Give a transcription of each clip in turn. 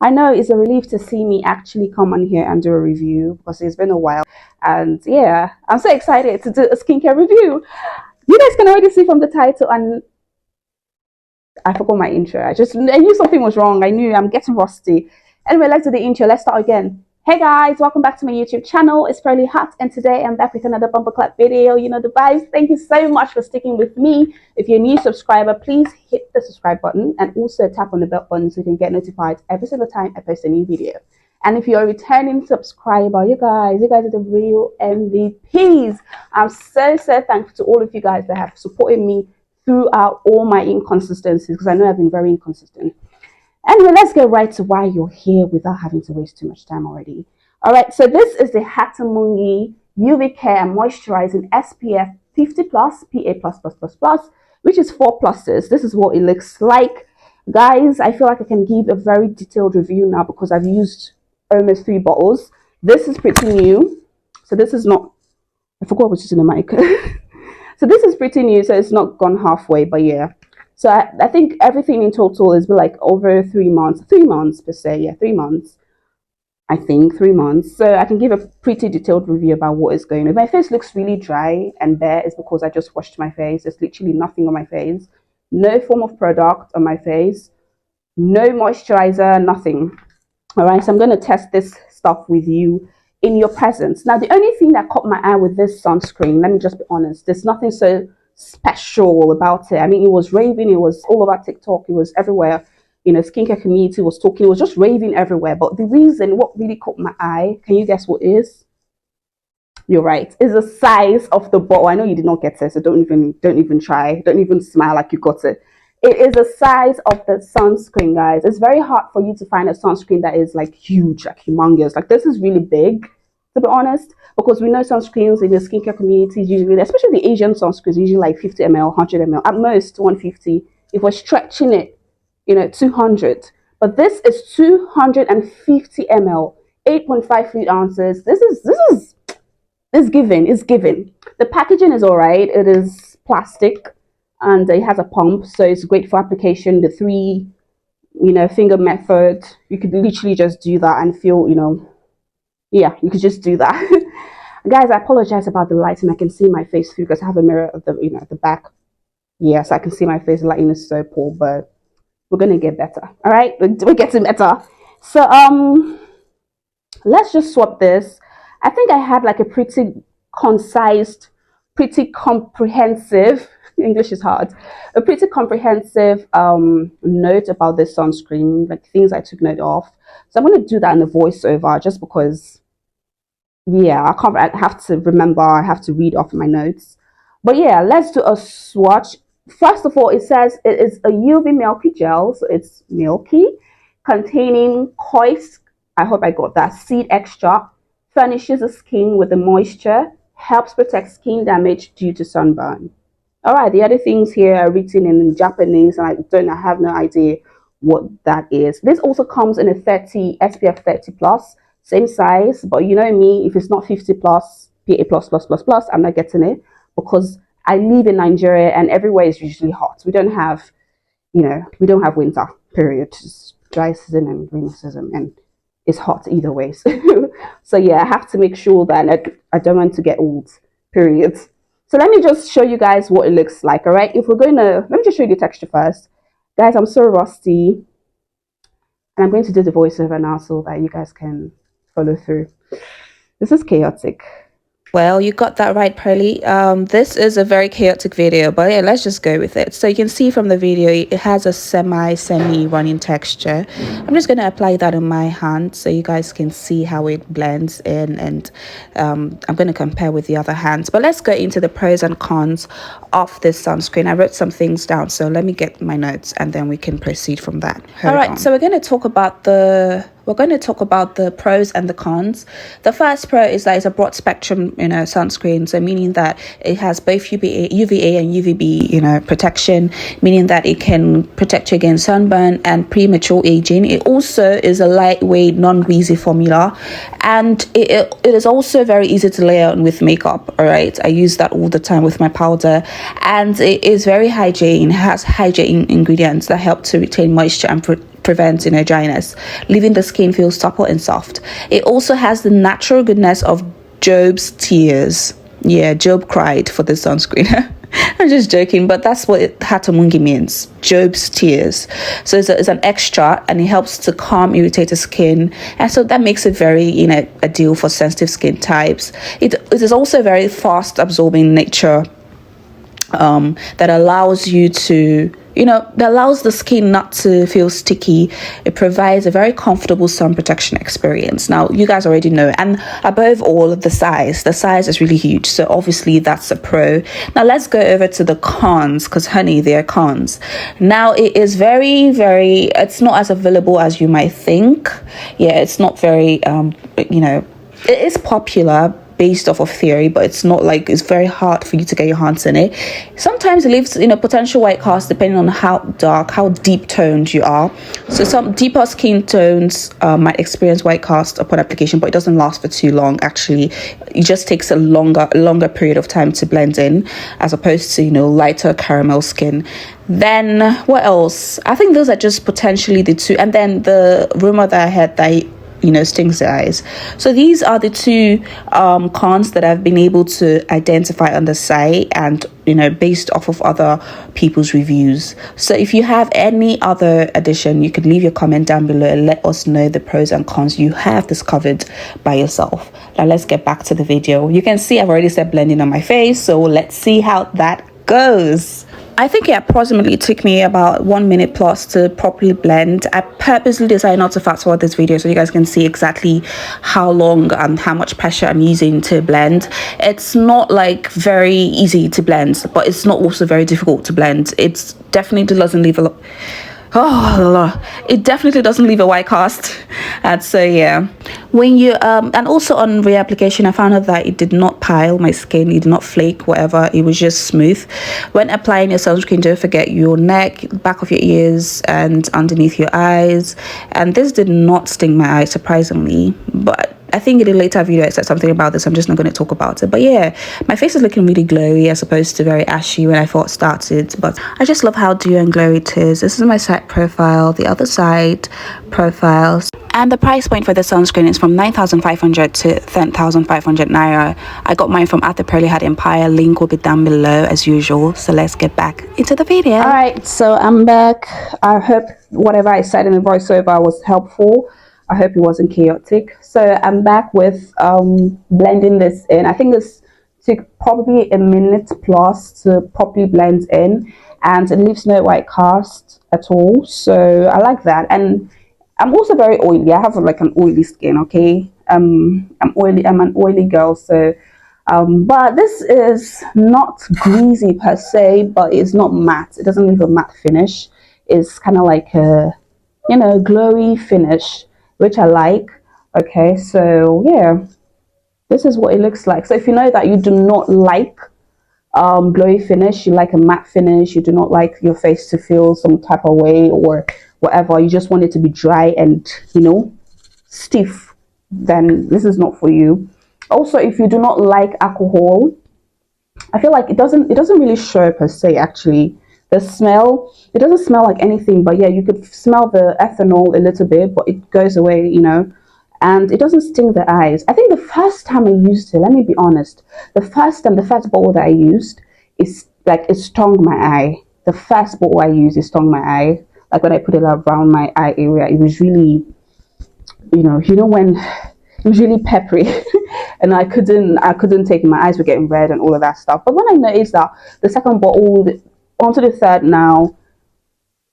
I know it's a relief to see me actually come on here and do a review because it's been a while. And yeah, I'm so excited to do a skincare review. You guys can already see from the title, and I forgot my intro. I knew something was wrong. I knew I'm getting rusty. Anyway, let's do the intro. Let's start again. Hey guys, welcome back to my YouTube channel. It's Pearllie Hart, and today I'm back with another bumper clap video. You know the vibes. Thank you so much for sticking with me. If you're a new subscriber, please hit the subscribe button and also tap on the bell button so you can get notified every single time I post a new video. And if you're a returning subscriber, you guys are the real MVPs. I'm so thankful to all of you guys that have supported me throughout all my inconsistencies, because I know I've been very inconsistent. Anyway, let's get right to why you're here without having to waste too much time already. All right, so this is the Hatomugi UV Care and Moisturizing SPF 50 plus PA++++, which is 4 pluses. This is what it looks like. Guys, I feel like I can give a very detailed review now because I've used almost 3 bottles. This is pretty new. So this is not, I forgot I was using the mic. So this is pretty new, so it's not gone halfway, but yeah. So I think everything in total has been like over 3 months. 3 months per se, yeah, 3 months. I think 3 months. So I can give a pretty detailed review about what is going on. If my face looks really dry and bare, it's because I just washed my face. There's literally nothing on my face. No form of product on my face. No moisturizer, nothing. All right, so I'm going to test this stuff with you in your presence. Now, the only thing that caught my eye with this sunscreen, let me just be honest, there's nothing so special about it. I mean, it was raving, it was all over TikTok, it was everywhere. You know, skincare community was talking, it was just raving everywhere. But the reason, what really caught my eye, can you guess what is? You're right, is the size of the bottle. I know you did not get it, so don't even try, don't even smile like you got it. It is the size of the sunscreen, guys. It's very hard for you to find a sunscreen that is like huge, like humongous. Like this is really big, to be honest, because we know sunscreens in the skincare community usually, especially the Asian sunscreens, usually like 50 ml, 100 ml, at most 150. If we're stretching it, you know, 200. But this is 250 ml, 8.5 fluid ounces. This is giving. It's giving. The packaging is all right. It is plastic and it has a pump, so it's great for application. The 3, finger method. You could literally just do that and feel, yeah, you could just do that. Guys, I apologize about the lighting. I can see my face through because I have a mirror at the at the back. Yes, I can see my face. The lighting is so poor, but we're gonna get better. All right, we're getting better. So let's just swap this. I think I had like a pretty concise, pretty comprehensive. English is hard. A pretty comprehensive note about this sunscreen, like things I took note of. So I'm going to do that in the voiceover just because, yeah, I have to remember, I have to read off my notes. But yeah, let's do a swatch. First of all, it says it is a UV milky gel, so it's milky, containing Koi's, I hope I got that, seed extract, furnishes the skin with the moisture, helps protect skin damage due to sunburn. All right, the other things here are written in Japanese, and I have no idea what that is. This also comes in a SPF 30 plus, same size, but you know me, if it's not 50 plus, PA++++, I'm not getting it because I live in Nigeria and everywhere is usually hot. We don't have, we don't have winter, period. It's dry season and rainy season, and it's hot either way. So yeah, I have to make sure that I don't want to get old, period. So let me just show you guys what it looks like, all right? Let me just show you the texture first. Guys, I'm so rusty. And I'm going to do the voiceover now so that you guys can follow through. This is chaotic. Well, you got that right, Pearllie. This is a very chaotic video, but yeah, let's just go with it. So you can see from the video, it has a semi running texture. I'm just going to apply that on my hand so you guys can see how it blends in, and I'm going to compare with the other hands. But let's go into the pros and cons of this sunscreen. I wrote some things down, so let me get my notes and then we can proceed from that. All right, so we're going to talk about the pros and the cons. The first pro is that it's a broad spectrum, sunscreen. So meaning that it has both UVA and UVB, protection, meaning that it can protect you against sunburn and premature aging. It also is a lightweight, non-greasy formula, and it is also very easy to layer on with makeup. All right, I use that all the time with my powder, and it is very hygiene. It has hygiene ingredients that help to retain moisture and prevents, dryness, leaving the skin feel supple and soft. It also has the natural goodness of Job's tears. Yeah, Job cried for the sunscreen. I'm just joking, but that's what Hatomugi means. Job's tears. So it's an extra, and it helps to calm irritated skin, and so that makes it very, ideal for sensitive skin types. It is also very fast absorbing nature, that allows you to, that allows the skin not to feel sticky. It provides a very comfortable sun protection experience. Now, you guys already know, and above all, the size is really huge, so obviously that's a pro. Now let's go over to the cons, because honey, there are cons. Now, it is very, very, it's not as available as you might think. Yeah, it's not very, it is popular based off of theory, but it's not like, it's very hard for you to get your hands in it. Sometimes it leaves, potential white cast depending on how dark, how deep toned you are. So some deeper skin tones might experience white cast upon application, but it doesn't last for too long. Actually, it just takes a longer period of time to blend in, as opposed to, lighter caramel skin. Then what else? I think those are just potentially the two. And then the rumor that I had that stings the eyes. So these are the two cons that I've been able to identify on the site, and based off of other people's reviews. So if you have any other addition, you could leave your comment down below and let us know the pros and cons you have discovered by yourself. Now let's get back to the video. You can see I've already said blending on my face, so let's see how that goes. I think it approximately took me about 1 minute plus to properly blend. I purposely decided not to fast forward this video so you guys can see exactly how long and how much pressure I'm using to blend. It's not like very easy to blend, but it's not also very difficult to blend. It definitely doesn't leave a lot. It definitely doesn't leave a white cast. And so yeah, when you and also on reapplication, I found out that it did not pile my skin, it did not flake, whatever. It was just smooth. When applying your sunscreen, don't forget your neck, back of your ears, and underneath your eyes. And this did not sting my eyes, surprisingly, but I think in a later video I said something about this. I'm just not going to talk about it. But yeah, my face is looking really glowy as opposed to very ashy when I first started. But I just love how dewy and glowy it is. This is my side profile, the other side profiles. And the price point for the sunscreen is from 9,500 to 10,500 naira. I got mine at the Pearllie Hart Empire. Link will be down below as usual. So let's get back into the video. All right, so I'm back. I hope whatever I said in the voiceover was helpful. I hope it wasn't chaotic. So I'm back with blending this in. I think this took probably a minute plus to properly blend in, and it leaves no white cast at all. So I like that. And I'm also very oily. I have like an oily skin, okay? I'm an oily girl, so but this is not greasy per se, but it's not matte. It doesn't leave a matte finish. It's kind of like a glowy finish, which I like. Okay, so yeah, this is what it looks like. So if you know that you do not like glowy finish, you like a matte finish, you do not like your face to feel some type of way or whatever, you just want it to be dry and stiff, then this is not for you. Also, if you do not like alcohol, I feel like it doesn't really show per se. Actually, the smell, it doesn't smell like anything, but yeah, you could smell the ethanol a little bit, but it goes away, and it doesn't sting the eyes. I think the first time I used it, let me be honest, the first bottle that I used is like, it stung my eye. The first bottle I used, it stung my eye. Like when I put it around my eye area, it was really, when it was really peppery and I couldn't take it. My eyes were getting red and all of that stuff. But when I noticed that the second bottle onto the third now,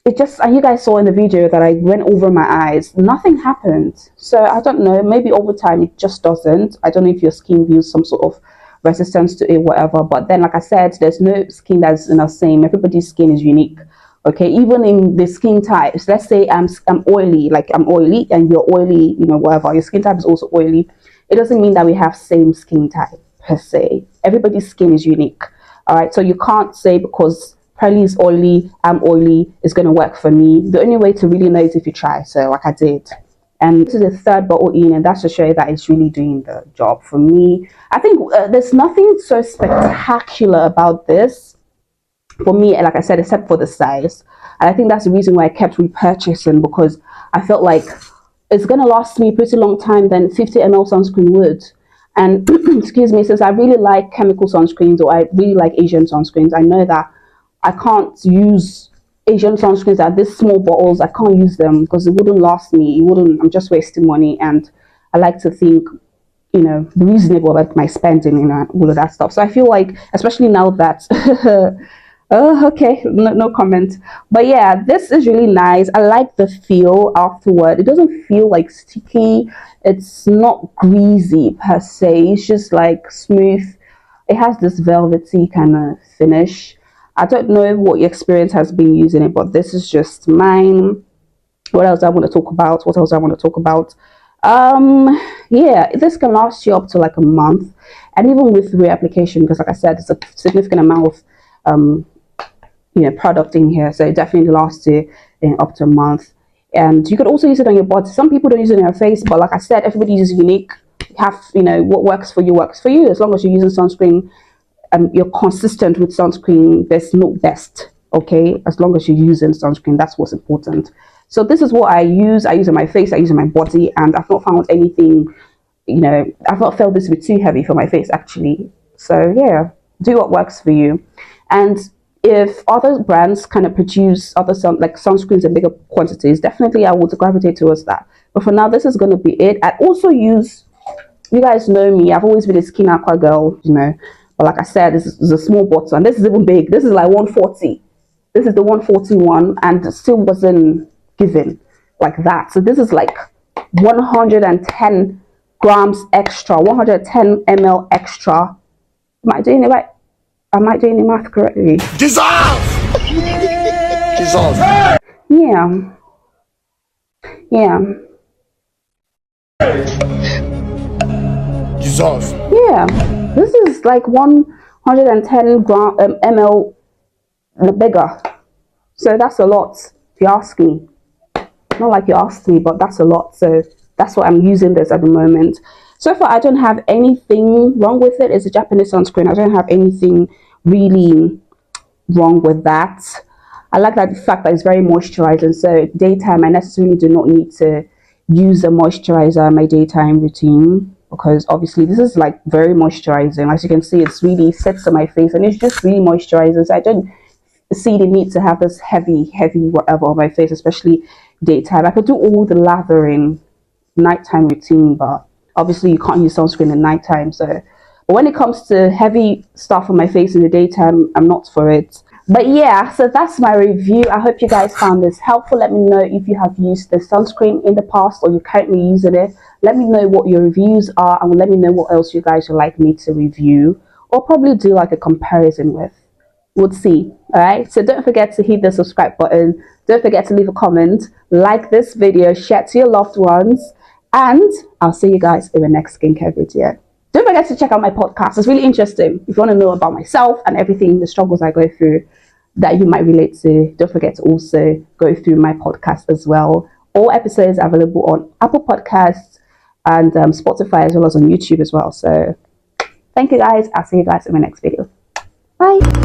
it just, and you guys saw in the video that I went over my eyes, nothing happened. So I don't know, maybe over time it just doesn't. I don't know if your skin builds some sort of resistance to it, whatever. But then, like I said, there's no skin that's the same. Everybody's skin is unique. Okay, even in the skin types, let's say I'm oily, like I'm oily and you're oily, whatever, your skin type is also oily. It doesn't mean that we have same skin type per se. Everybody's skin is unique. All right, so you can't say because Pearllie is oily, I'm oily, it's going to work for me. The only way to really know is if you try. So like I did. And this is the third bottle in, and that's to show you that it's really doing the job for me. I think there's nothing so spectacular about this. for me, like I said, except for the size. And I think that's the reason why I kept repurchasing, because I felt like it's going to last me a pretty long time than 50 ml sunscreen would. And excuse me, since I really like chemical sunscreens, or I really like Asian sunscreens, I know that I can't use Asian sunscreens at this small bottles. I can't use them because it wouldn't last me. It wouldn't. I'm just wasting money, and I like to think, reasonable about my spending, all of that stuff. So I feel like, especially now that oh, okay, no comment. But yeah, this is really nice. I like the feel afterward. It doesn't feel like sticky. It's not greasy per se. It's just like smooth. It has this velvety kind of finish. I don't know what your experience has been using it, but this is just mine. What else I want to talk about? What else I want to talk about? Yeah, this can last you up to like a month, and even with reapplication, because like I said, it's a significant amount of product in here, so it definitely lasts you up to a month. And you could also use it on your body. Some people don't use it on your face, but like I said, everybody is unique. You have, what works for you works for you. As long as you're using sunscreen, you're consistent with sunscreen. There's no best, okay? As long as you're using sunscreen, that's what's important. So this is what I use. I use on my face, I use on my body, and I've not found anything, I've not felt this to be too heavy for my face actually. So yeah, do what works for you. And if other brands kind of produce other sunscreens in bigger quantities, definitely I would gravitate towards that. But for now, this is going to be it. I also use, you guys know me, I've always been a Skin Aqua girl, but like I said, this is a small bottle, and this is even big. This is like 140. This is the 141, and it still wasn't given like that. So this is like 110 grams extra, 110 ml extra. Am I doing it right? Am I doing the math correctly? Dissolve! Dissolve. Yeah. Yeah. Dissolve. Yeah. This is like 110 ml bigger. So that's a lot, if you ask me. Not like you asked me, but that's a lot. So that's what I'm using this at the moment. So far, I don't have anything wrong with it. It's a Japanese sunscreen. I don't have anything really wrong with that. I like that the fact that it's very moisturizing. So daytime, I necessarily do not need to use a moisturizer in my daytime routine, because obviously this is like very moisturizing. As you can see, it's really sits on my face, and it's just really moisturizing. So I don't see the need to have this heavy whatever on my face, especially daytime. I could do all the lathering nighttime routine, but obviously you can't use sunscreen at nighttime. So, but when it comes to heavy stuff on my face in the daytime, I'm not for it. But yeah, so that's my review. I hope you guys found this helpful. Let me know if you have used the sunscreen in the past, or you're currently using it. Let me know what your reviews are, and let me know what else you guys would like me to review, or probably do like a comparison with. We'll see. All right, so don't forget to hit the subscribe button. Don't forget to leave a comment, like this video, share it to your loved ones, and I'll see you guys in the next skincare video. Don't forget to check out my podcast. It's really interesting. If you want to know about myself and everything, the struggles I go through that you might relate to, don't forget to also go through my podcast as well. All episodes are available on Apple Podcasts and Spotify, as well as on YouTube as well. So thank you guys. I'll see you guys in my next video. Bye.